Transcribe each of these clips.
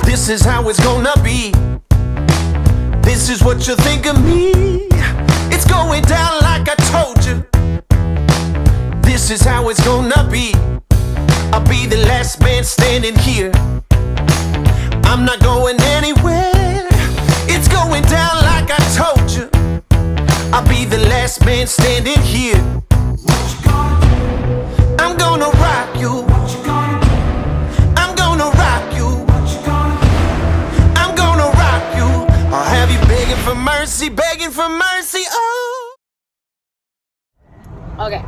This is how it's gonna be. This is what you think of me. It's going down like I told you. This is how it's gonna be. I'll be the last man standing here. I'm not going anywhere. It's going down like I told you. I'll be the last man standing here. What you gonna do? I'm gonna rock you. What you gonna do? I'm gonna rock you. What you gonna do? I'm gonna rock you. I'll have you begging for mercy, begging for mercy. Oh. Okay.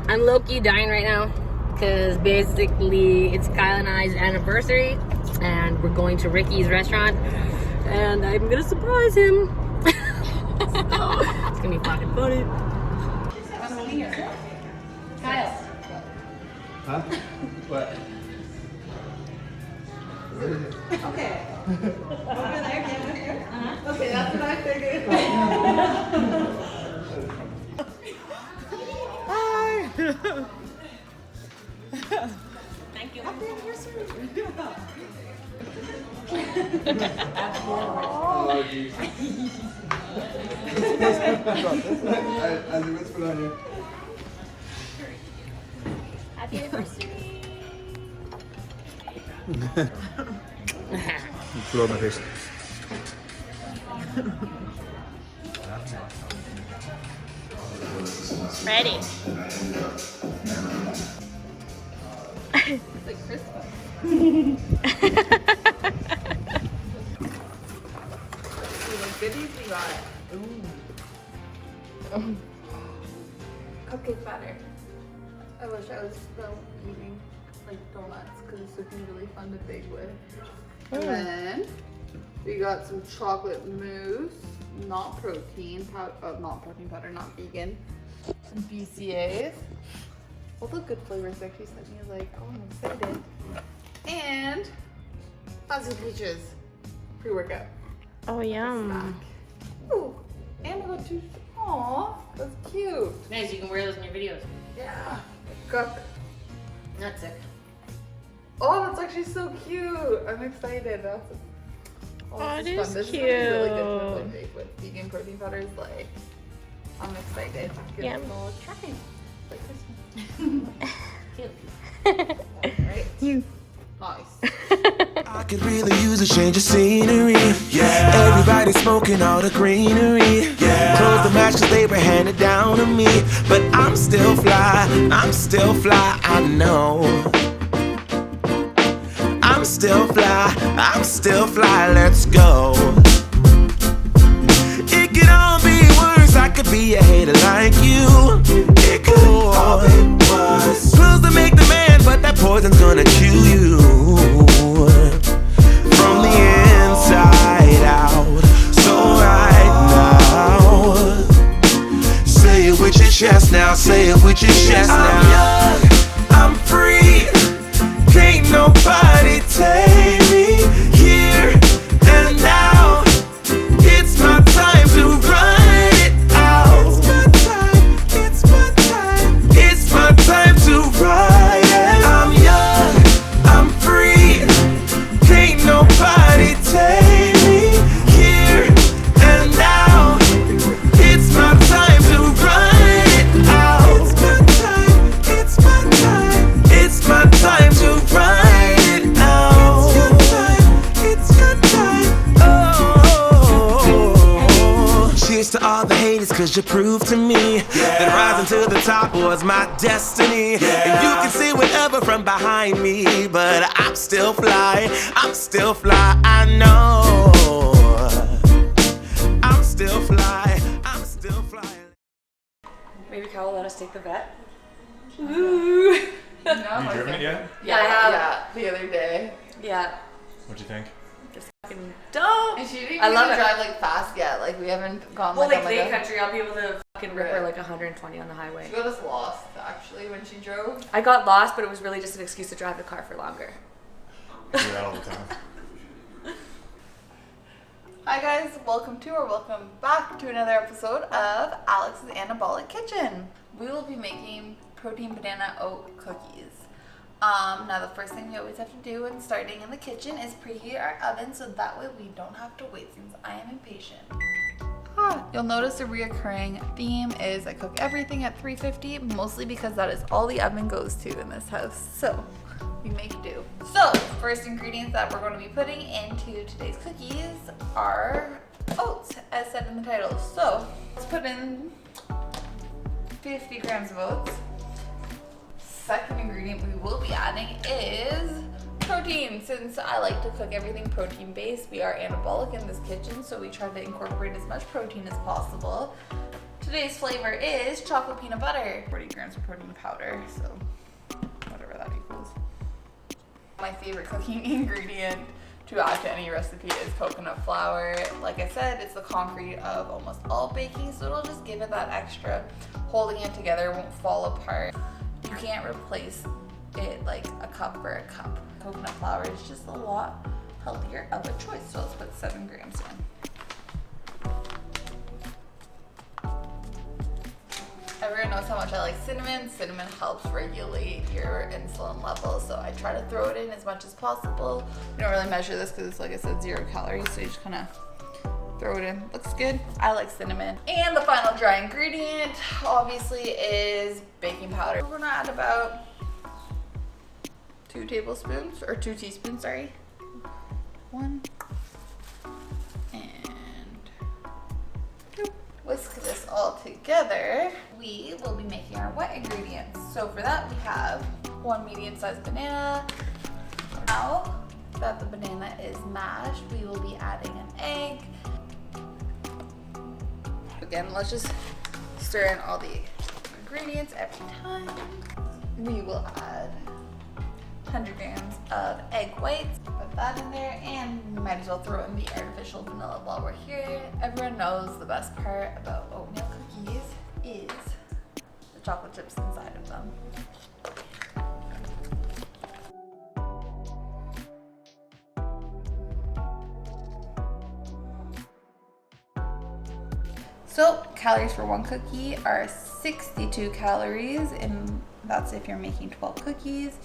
I'm low-key dying right now because basically it's Kyle and I's anniversary and we're going to Ricky's restaurant and I'm gonna surprise him. It's gonna be fucking funny. Kyle. Huh? What? Okay. Over there, get over here. Okay, that's what I figured. Hi. Thank you. Happy anniversary. Oh, geez. As you whispered on you. Happy anniversary. Blow my face. Ready. It's like Christmas. What goodies we got? Ooh. Cupcake batter. I wish I was still eating like donuts because this would be really fun to bake with. And then we got some chocolate mousse, not protein powder, not vegan. Some BCAAs. All the good flavors that she sent me. I was like, oh, I'm excited. And fuzzy peaches pre-workout. Oh, yum. Ooh, and I got two. Aw, that's cute. Nice, you can wear those in your videos. Yeah. Cook. Not sick. Oh, that's actually so cute. I'm excited. That's Oh, this it is is fun. This is gonna be really good to cute. like bake with vegan protein powders. Like, I'm excited. Give Yeah. it a little try. Like Christmas. Cute. Alright. You. Nice. I could really use a change of scenery. Yeah. Everybody smoking all the greenery. Yeah. Close the match cause they were handed down to me. But I'm still fly, I know. I'm still fly, let's go. It could all be worse, I could be a hater like you. It could all be worse. Pills to make the man, but that poison's gonna kill you. From the inside out. So right now, say it with your chest now, say it with your chest now. I'm young, I'm free. Can't nobody take me here and now. It's my time to run it out. It's my time to ride it. I'm young, I'm free. Can't nobody take me here and now. It's my time to run it out. It's my time to ride it out. It's your time. Oh, cheers to all the haters, cause you proved to me that rising to the top was my destiny. And you can see whatever from behind me, but I'm still fly, I know. I'm still fly. Maybe Kyle will let us take the vet. Ooh. You driven it yet? Yeah, I have. Yeah, the other day. Yeah. What'd you think? Just fucking dope. And she didn't I even love it. drive like fast yet. Like we haven't gone Well, like, like on, lake a- country, I'll be able to fucking rip her like 120 on the highway. She got us lost actually when she drove. I got lost, but it was really just an excuse to drive the car for longer. I do that all the time. Hi guys, welcome back to another episode of Alex's Anabolic Kitchen. We will be making protein banana oat cookies. Now the first thing we always have to do when starting in the kitchen is preheat our oven so that way we don't have to wait since I am impatient. You'll notice a reoccurring theme is I cook everything at 350, mostly because that is all the oven goes to in this house. So we make do. So first ingredients that we're going to be putting into today's cookies are oats, as said in the title. So let's put in 50 grams of oats. Second ingredient we will be adding is protein. Since I like to cook everything protein based, we are anabolic in this kitchen, so we try to incorporate as much protein as possible. Today's flavor is chocolate peanut butter. 40 grams of protein powder, so whatever that equals. My favorite cooking ingredient to add to any recipe is coconut flour. Like I said, it's the concrete of almost all baking, so it'll just give it that extra. Holding it together won't fall apart. You can't replace it like a cup for a cup. Coconut flour is just a lot healthier of a choice, so let's put 7 grams in. Everyone knows how much I like cinnamon. Cinnamon helps regulate your insulin levels, so I try to throw it in as much as possible. We don't really measure this because it's, like I said, 0 calories, so you just kind of throw it in. Looks good. I like cinnamon. And the final dry ingredient, obviously, is baking powder. We're gonna add about 2 tablespoons, or 2 teaspoons, sorry. 1 and 2. Whisk this all together. We will be making our wet ingredients. So for that we have 1 medium-sized banana. Now that the banana is mashed, we will be adding an egg. Again, let's just stir in all the ingredients every time. We will add 100 grams of egg whites. Put that in there, and we might as well throw in the artificial vanilla while we're here. Everyone knows the best part about oatmeal cookies is the chocolate chips inside of them. So calories for 1 cookie are 62 calories, and that's if you're making 12 cookies.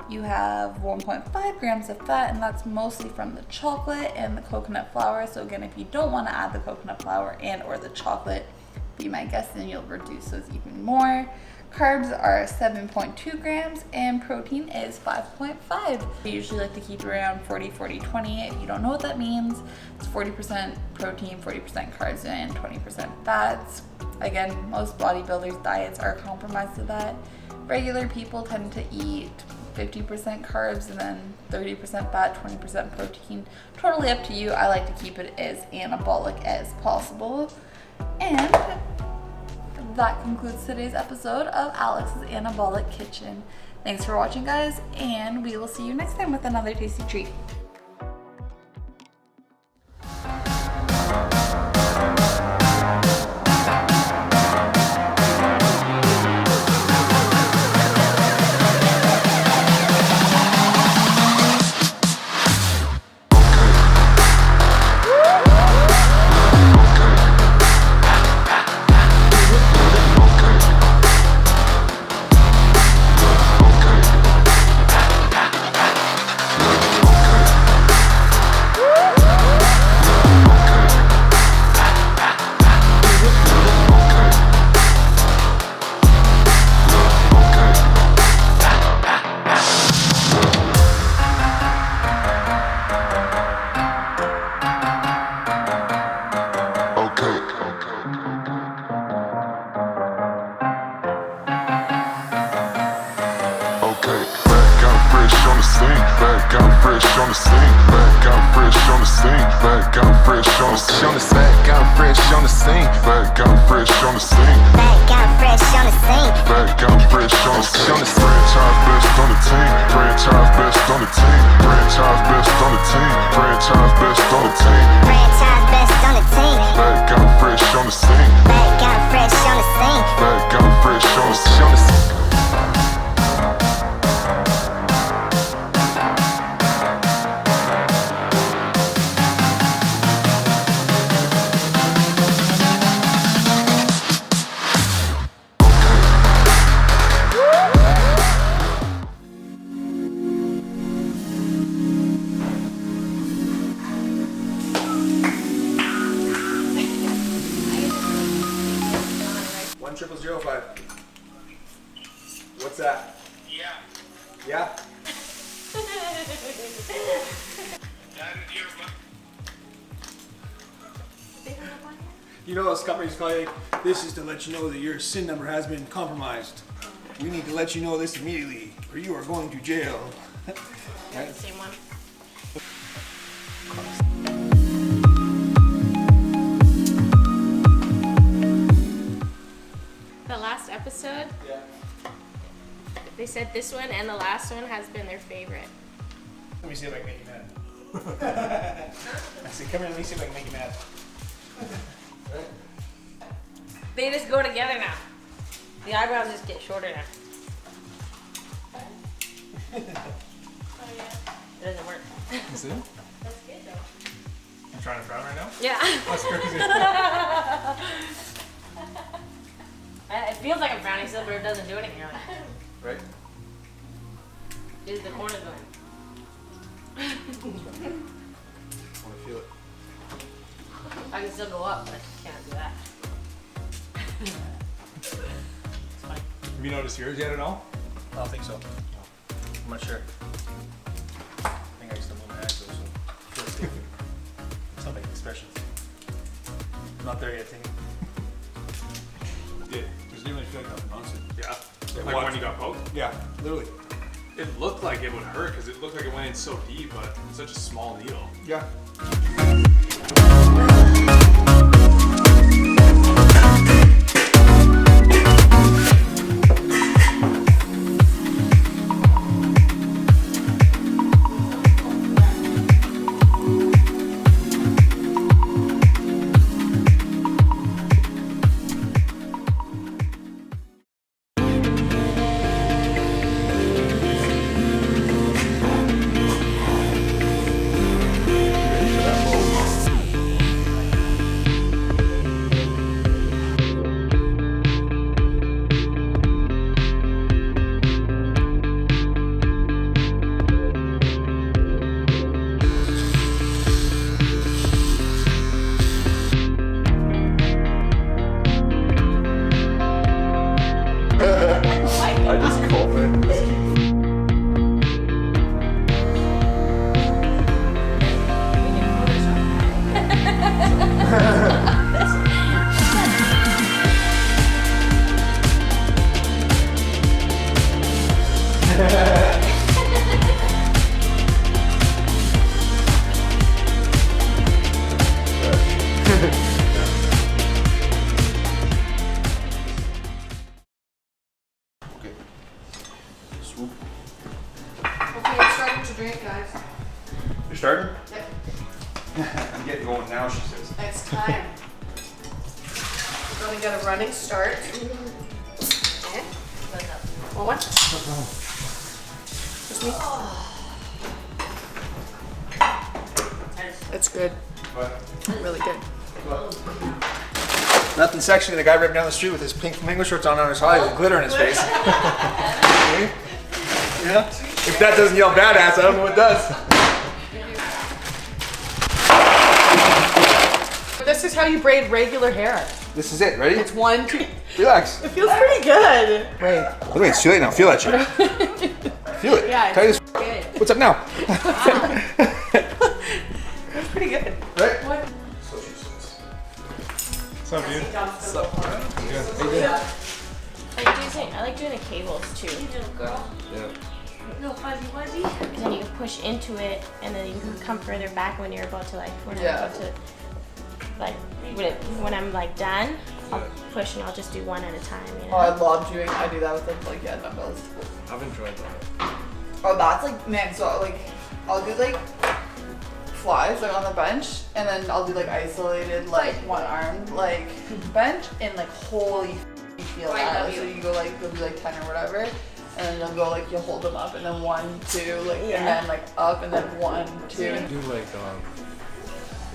You have 1.5 grams of fat, and that's mostly from the chocolate and the coconut flour. So again, if you don't want to add the coconut flour and or the chocolate, be my guest, and you'll reduce those even more. Carbs are 7.2 grams and protein is 5.5. I usually like to keep it around 40-40-20. If you don't know what that means, it's 40% protein, 40% carbs, and 20% fats. Again, most bodybuilders' diets are compromised to that. Regular people tend to eat 50% carbs and then 30% fat, 20% protein. Totally up to you. I like to keep it as anabolic as possible. And that concludes today's episode of Alex's Anabolic Kitchen. Thanks for watching, guys, and we will see you next time with another tasty treat. on the scene, back out fresh on the scene, back out fresh on the scene, back out fresh on the scene, back out fresh on the scene, Back out fresh on the scene. back out fresh on the scene. Franchise best on the team, franchise best on the team, franchise best. You know, this company's like, this is to let you know that your SIN number has been compromised. We need to let you know this immediately, or you are going to jail. The same one. The last episode, they said this one and the last one has been their favorite. Let me see if I can make you mad. I said, come here, let me see if I can make you mad. They just go together now. The eyebrows just get shorter now. It doesn't work. Is it? That's good though. I'm trying to frown right now? Yeah. That's crazy. It feels like I'm frowning still, but it doesn't do anything. Right? Is the corner going? I want to feel it. I can still go up, but I can't do that. It's fine. Have you noticed yours yet at all? I don't think so. I'm not sure. I think I used to move my eyes though, so I feel safe. It's not making expressions. I'm not there yet, Timmy. Did. Because it didn't really feel like nothing honestly. Yeah. Like when you got poked? Yeah, literally. It looked like it would hurt because it looked like it went in so deep, but it's such a small needle. Yeah. I just cough it. Okay. Swoop. Okay, it's starting to drink, guys. You're starting? Yep. I'm getting going now, she says. It's time. We're gonna get a running start. Okay. One more. Just me. It's good. What? Really good. Nothing sexy than the guy ripping down the street with his pink flamingo shorts on his high with glitter in his face. Yeah? If that doesn't yell badass, I don't know what does. This is how you braid regular hair. This is it, ready? It's 1, 2. Relax. It feels pretty good. Wait. Wait, it's too late now. Feel that shit. Feel it. Yeah, Tight as good. What's up now? It's pretty good. Right? What? So she says. What's up, dude? I like doing the cables too. You do, girl. Yeah. No fuzzy wuzzy. Because then you can push into it, and then you can come further back when you're about to when I'm about to when I'm like done. I'll push and I'll just do one at a time. You know? Oh, I love doing. I do that with dumbbells. I've enjoyed that. Oh, that's like, man. So like, I'll do like flies like on the bench, and then I'll do like isolated like one arm like bench, and like holy you feel that. So you go like you'll do like 10 or whatever, and then you'll go like you'll hold them up, and then 1, 2 like and then like up, and then 1, 2. Do like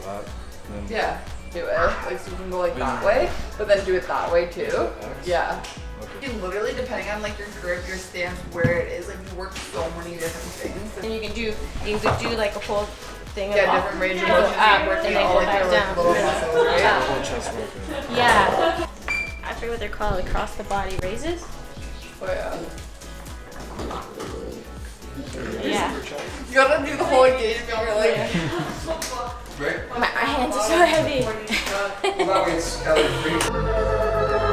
flat. Yeah, do it. Like so you can go like that way, but then do it that way too. Yeah. Okay. You literally, depending on like your grip, your stance, where it is, like you work so many different things. And you can do like a whole thing. Yeah, of different range of go motion. up, You're and working then all go like back your down. little muscles, right? Yeah. I forget what they're called. Across the body raises. Oh yeah. Yeah. You gotta do the whole engagement. You're like, Right? My hands are so heavy. Well, that way it's calorie free.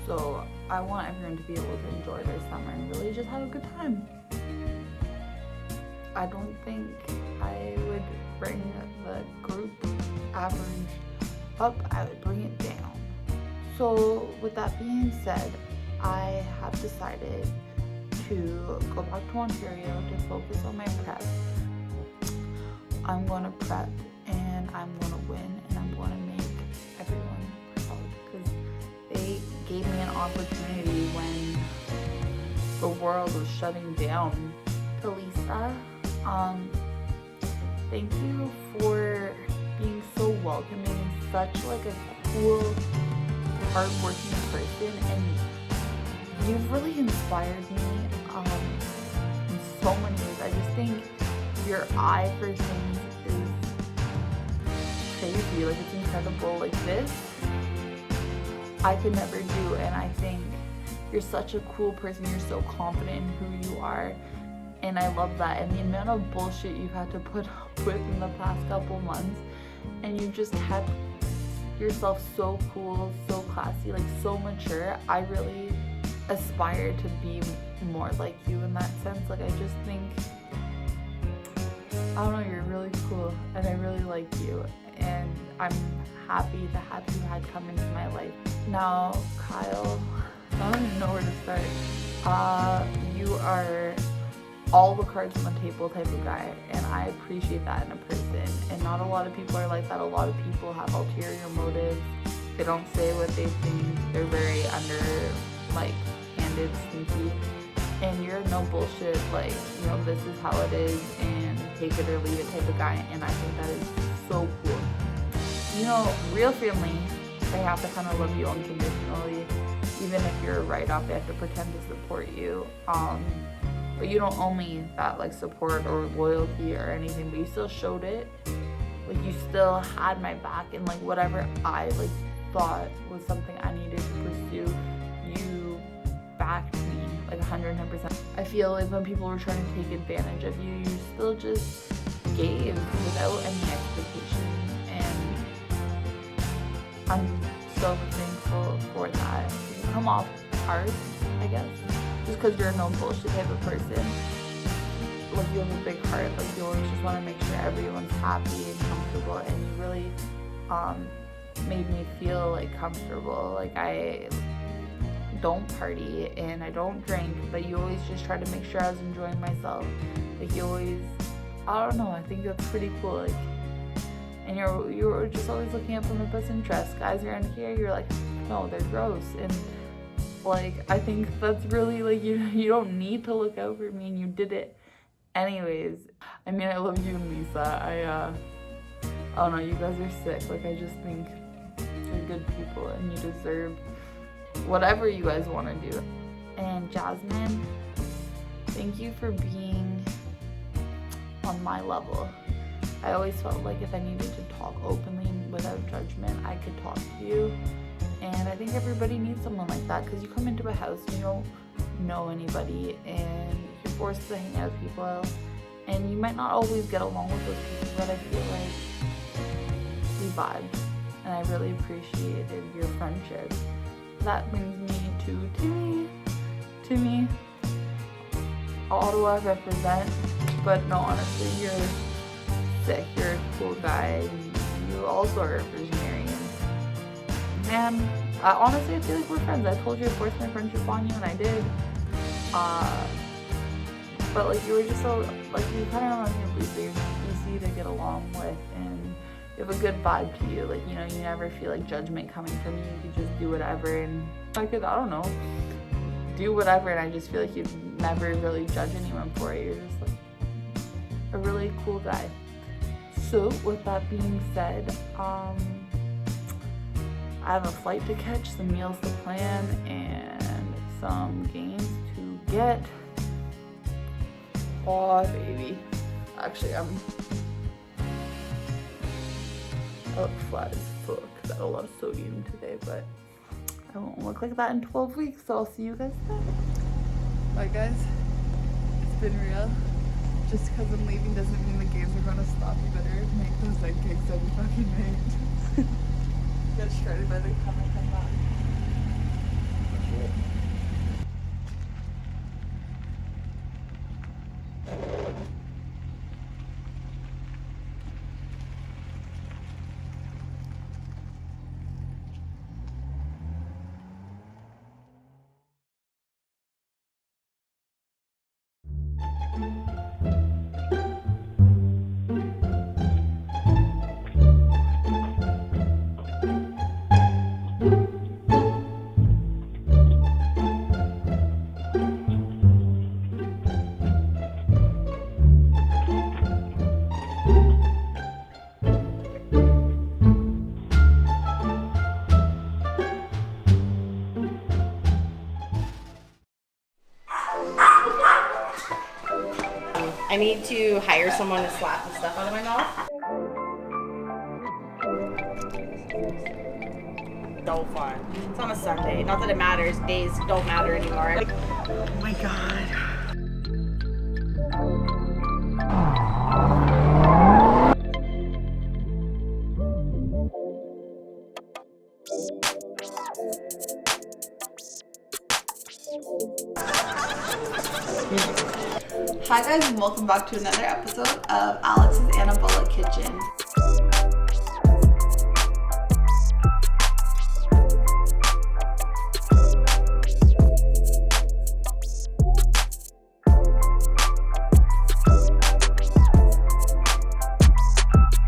So I want everyone to be able to enjoy their summer and really just have a good time. I don't think I would bring the group average up, I would bring it down. So with that being said, I have decided to go back to Ontario to focus on I'm gonna prep and I'm gonna win and I'm gonna make everyone proud because they gave me an opportunity when the world was shutting down. To Lisa, thank you for being so welcoming and such like a cool, hardworking person, and you've really inspired me in so many ways. I just think your eye for things is crazy, like it's incredible. Like this, I could never do, and I think you're such a cool person. You're so confident in who you are, and I love that. And the amount of bullshit you've had to put up with in the past couple months, and you just kept yourself so cool, so classy, like so mature. I really aspire to be more like you in that sense. Like I just think, I don't know, you're really cool and I really like you, and I'm happy to have you had come into my life. Now, Kyle, I don't even know where to start. You are all the cards on the table type of guy, and I appreciate that in a person, and not a lot of people are like that. A lot of people have ulterior motives. They don't say what they think. They're very handed, sneaky, and you're no bullshit, like, you know, this is how it is and take it or leave it type of guy, and I think that is so cool. You know, real family, they have to kind of love you unconditionally. Even if you're a write-off, they have to pretend to support you. But you don't owe me that like support or loyalty or anything, but you still showed it. Like you still had my back, and like whatever I like thought was something I needed to pursue, you backed me like 110%. I feel like when people were trying to take advantage of you, you still just gave without any expectation, and I'm so thankful for that. You come off hard, I guess, just because you're a no bullshit type of person. Like you have a big heart, like you always just want to make sure everyone's happy and comfortable, and you really made me feel like comfortable. Like I don't party and I don't drink, but you always just try to make sure I was enjoying myself. Like you always, I don't know, I think that's pretty cool. Like, and you're just always looking out for my best interest. Guys around here, you're like, no, they're gross, and like I think that's really like you don't need to look out for me, and you did it anyways. I mean, I love you and Lisa. I don't know, you guys are sick. Like I just think you're good people and you deserve whatever you guys want to do. And Jasmin, thank you for being on my level. I always felt like if I needed to talk openly without judgment, I could talk to you. And I think everybody needs someone like that, because you come into a house and you don't know anybody and you're forced to hang out with people, and you might not always get along with those people, but I feel like we vibed, and I really appreciated your friendship. That brings me to Timmy, Ottawa represent. But no, honestly, you're sick, you're a cool guy, and you also are a visionary. Man, honestly, I feel like we're friends. I told you I forced my friendship on you, and I did. But like you were just so, like, you kind of remind me of Lisa. You're easy to get along with, and you have a good vibe to you. Like, you know, you never feel like judgment coming from you. You could just do whatever, and I don't know, do whatever, and I just feel like you'd never really judge anyone for it. You're just like a really cool guy. So with that being said, I have a flight to catch, some meals to plan, and some games to get. Oh, baby. Actually, I look flat as fuck because I had a lot of sodium today, but I won't look like that in 12 weeks, so I'll see you guys then. Bye, guys. It's been real. Just because I'm leaving doesn't mean the games are gonna stop. You better make those like gigs that we fucking made. Get shredded by the time I come back. I need to hire someone to slap the stuff out of my mouth. So fun. It's on a Sunday. Not that it matters. Days don't matter anymore. Oh my god. Hi guys, and welcome back to another episode of Alex's Annabella Kitchen.